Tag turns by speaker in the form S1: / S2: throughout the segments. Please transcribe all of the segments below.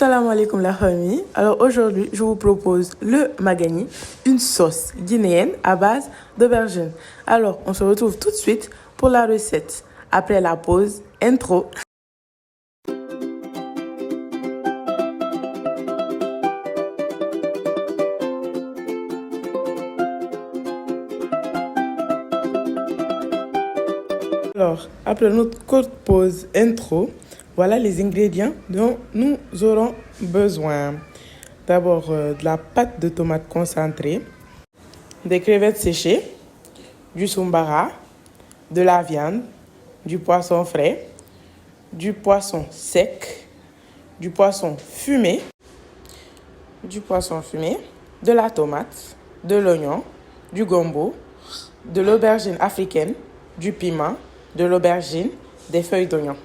S1: Assalamu alaikum la famille. Alors aujourd'hui, je vous propose le magani, une sauce guinéenne à base d'aubergine. Alors, on se retrouve tout de suite pour la recette. Après la pause, intro. Alors, après notre courte pause intro, voilà les ingrédients dont nous aurons besoin. D'abord, de la pâte de tomate concentrée, des crevettes séchées, du sombara, de la viande, du poisson frais, du poisson sec, du poisson fumé, de la tomate, de l'oignon, du gombo, de l'aubergine africaine, du piment, de l'aubergine, des feuilles d'oignon.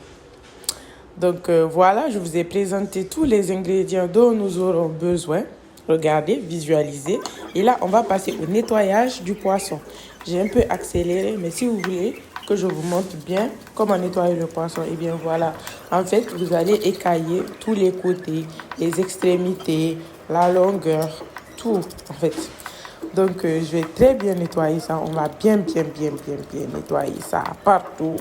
S1: Donc voilà, je vous ai présenté tous les ingrédients dont nous aurons besoin. Regardez, visualisez. Et là, on va passer au nettoyage du poisson. J'ai un peu accéléré, mais si vous voulez que je vous montre bien comment nettoyer le poisson, et bien voilà. En fait, vous allez écailler tous les côtés, les extrémités, la longueur, tout en fait. Donc, je vais très bien nettoyer ça. On va bien nettoyer ça partout.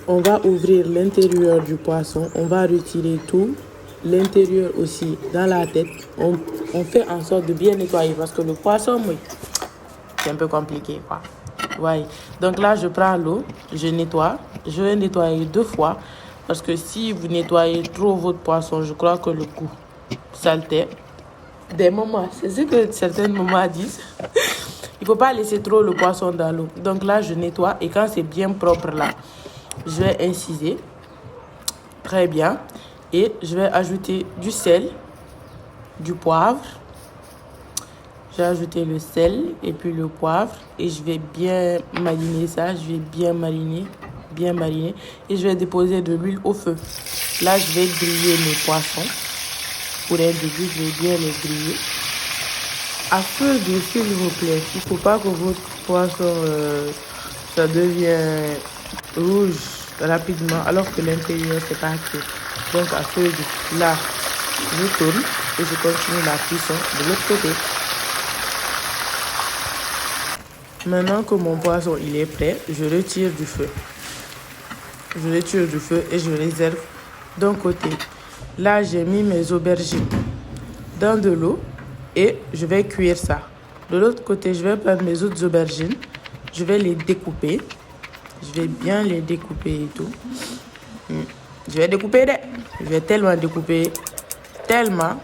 S1: On va ouvrir l'intérieur du poisson. On va retirer tout. L'intérieur aussi, dans la tête. On fait en sorte de bien nettoyer parce que le poisson, oui, c'est un peu compliqué, quoi. Ouais. Donc là, je prends l'eau, je nettoie. Je vais nettoyer 2 fois. Parce que si vous nettoyez trop votre poisson, je crois que le goût saleté des mamans, c'est ce que certaines mamans disent. Il ne faut pas laisser trop le poisson dans l'eau. Donc là, je nettoie et quand c'est bien propre là, je vais inciser très bien et je vais ajouter du sel, du poivre. J'ai ajouté le sel et puis le poivre et je vais bien mariner ça. Je vais bien mariner et je vais déposer de l'huile au feu. Là, je vais griller mes poissons. Pour un début, je vais bien les griller. À feu doux, s'il vous plaît. Il ne faut pas que votre poisson ça devient rouge rapidement alors que l'intérieur c'est pas cuit. Donc à feu doux. Là, je tourne et je continue la cuisson de l'autre côté. Maintenant que mon poisson il est prêt, je retire du feu. Et je réserve d'un côté. Là, j'ai mis mes aubergines dans de l'eau et je vais cuire ça. De l'autre côté, je vais prendre mes autres aubergines. Je vais les découper. Je vais bien les découper et tout. Je vais découper. Je vais tellement découper. Tellement.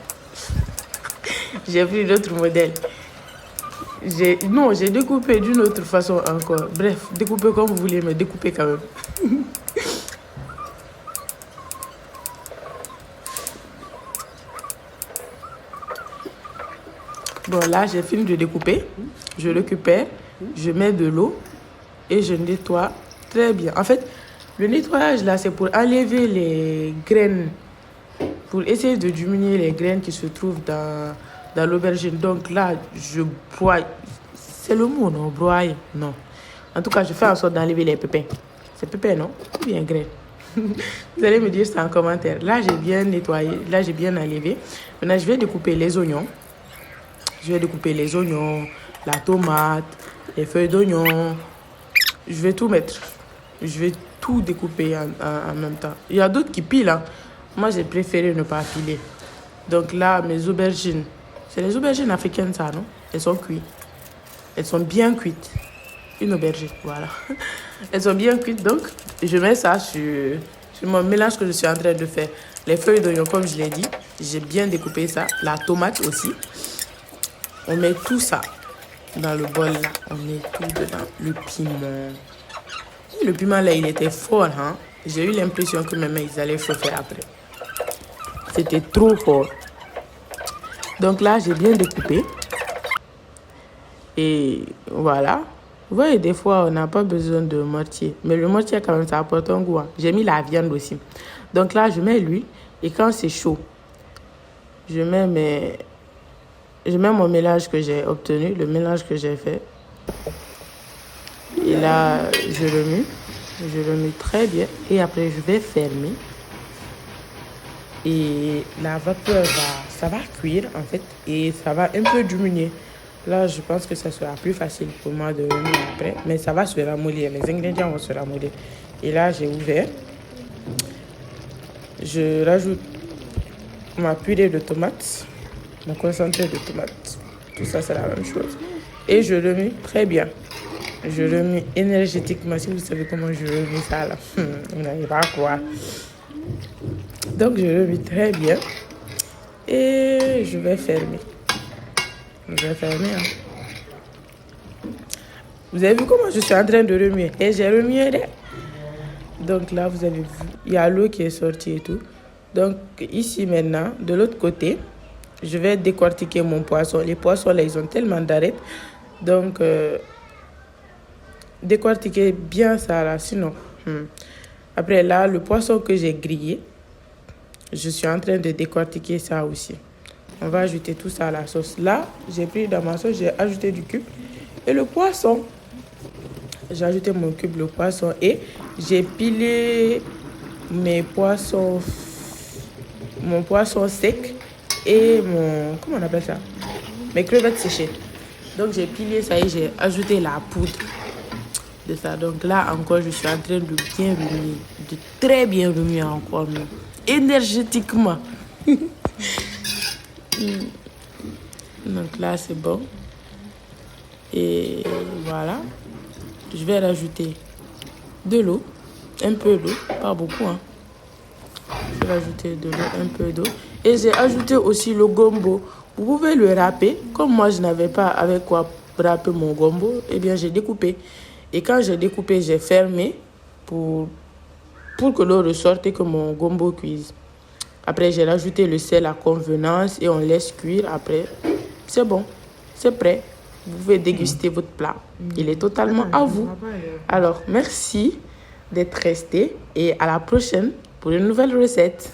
S1: J'ai pris d'autres modèles. J'ai découpé d'une autre façon encore. Bref, découpez comme vous voulez, mais découpez quand même. Bon, là, j'ai fini de découper. Je récupère, je mets de l'eau et je nettoie très bien. En fait, le nettoyage, là, c'est pour enlever les graines, pour essayer de diminuer les graines qui se trouvent dans l'aubergine. Donc là, je broie. C'est le mot, non? Broyer? Non. En tout cas, je fais en sorte d'enlever les pépins. C'est pépins, non? Ou bien graines? Vous allez me dire ça en commentaire. Là, j'ai bien nettoyé. Là, j'ai bien enlevé. Maintenant, je vais découper les oignons. Je vais découper les oignons, la tomate, les feuilles d'oignon. Je vais tout mettre. Je vais tout découper en même temps. Il y a d'autres qui pilent. Hein. Moi, j'ai préféré ne pas piler. Donc là, mes aubergines. C'est les aubergines africaines, ça, non? Elles sont cuites. Elles sont bien cuites. Une aubergine, voilà. Elles sont bien cuites, donc je mets ça sur mon mélange que je suis en train de faire. Les feuilles d'oignon, comme je l'ai dit, j'ai bien découpé ça. La tomate aussi. On met tout ça dans le bol là. On met tout dedans. Le piment. Le piment là, il était fort. Hein? J'ai eu l'impression que mes mains, ils allaient chauffer après. C'était trop fort. Donc là, j'ai bien découpé. Et voilà. Vous voyez, des fois, on n'a pas besoin de mortier. Mais le mortier, quand même, ça apporte un goût. Hein? J'ai mis la viande aussi. Donc là, je mets l'huile. Et quand c'est chaud, je mets mon mélange que j'ai obtenu, le mélange que j'ai fait. Et là, je remue. Je remue très bien. Et après, je vais fermer. Et la vapeur ça va cuire en fait. Et ça va un peu diminuer. Là, je pense que ça sera plus facile pour moi de remuer après. Mais ça va se ramollir. Les ingrédients vont se ramollir. Et là, j'ai ouvert. Je rajoute ma purée de tomates. Mon concentré de tomates. Tout ça, c'est la même chose. Et je remue très bien. Je remue énergétiquement. Si vous savez comment je remue ça, là, vous n'allez pas croire. Donc, je remue très bien. Et je vais fermer. Je vais fermer. Hein. Vous avez vu comment je suis en train de remuer? Et j'ai remué. Donc là, vous avez vu, il y a l'eau qui est sortie et tout. Donc ici maintenant, de l'autre côté, je vais décortiquer mon poisson. Les poissons là, ils ont tellement d'arêtes. Donc, décortiquer bien ça là, sinon. Après là, le poisson que j'ai grillé, je suis en train de décortiquer ça aussi. On va ajouter tout ça à la sauce. Là, j'ai pris dans ma sauce, j'ai ajouté du cube. Et le poisson, j'ai ajouté mon cube, le poisson. Et j'ai pilé mon poisson sec et mon, comment on appelle ça? Mes crevettes séchées. Donc j'ai pilé ça et j'ai ajouté la poudre de ça. Donc là encore, je suis en train de bien remuer, de très bien remuer encore, mais énergétiquement. Donc là, c'est bon. Et voilà. Je vais rajouter de l'eau. Un peu d'eau. Pas beaucoup, hein. Je vais rajouter de l'eau, un peu d'eau. Et j'ai ajouté aussi le gombo. Vous pouvez le râper. Comme moi, je n'avais pas avec quoi râper mon gombo, eh bien, j'ai découpé. Et quand j'ai découpé, j'ai fermé pour que l'eau ressorte et que mon gombo cuise. Après, j'ai rajouté le sel à convenance et on laisse cuire. Après, c'est bon. C'est prêt. Vous pouvez déguster votre plat. Il est totalement à vous. Alors, merci d'être resté et à la prochaine pour une nouvelle recette.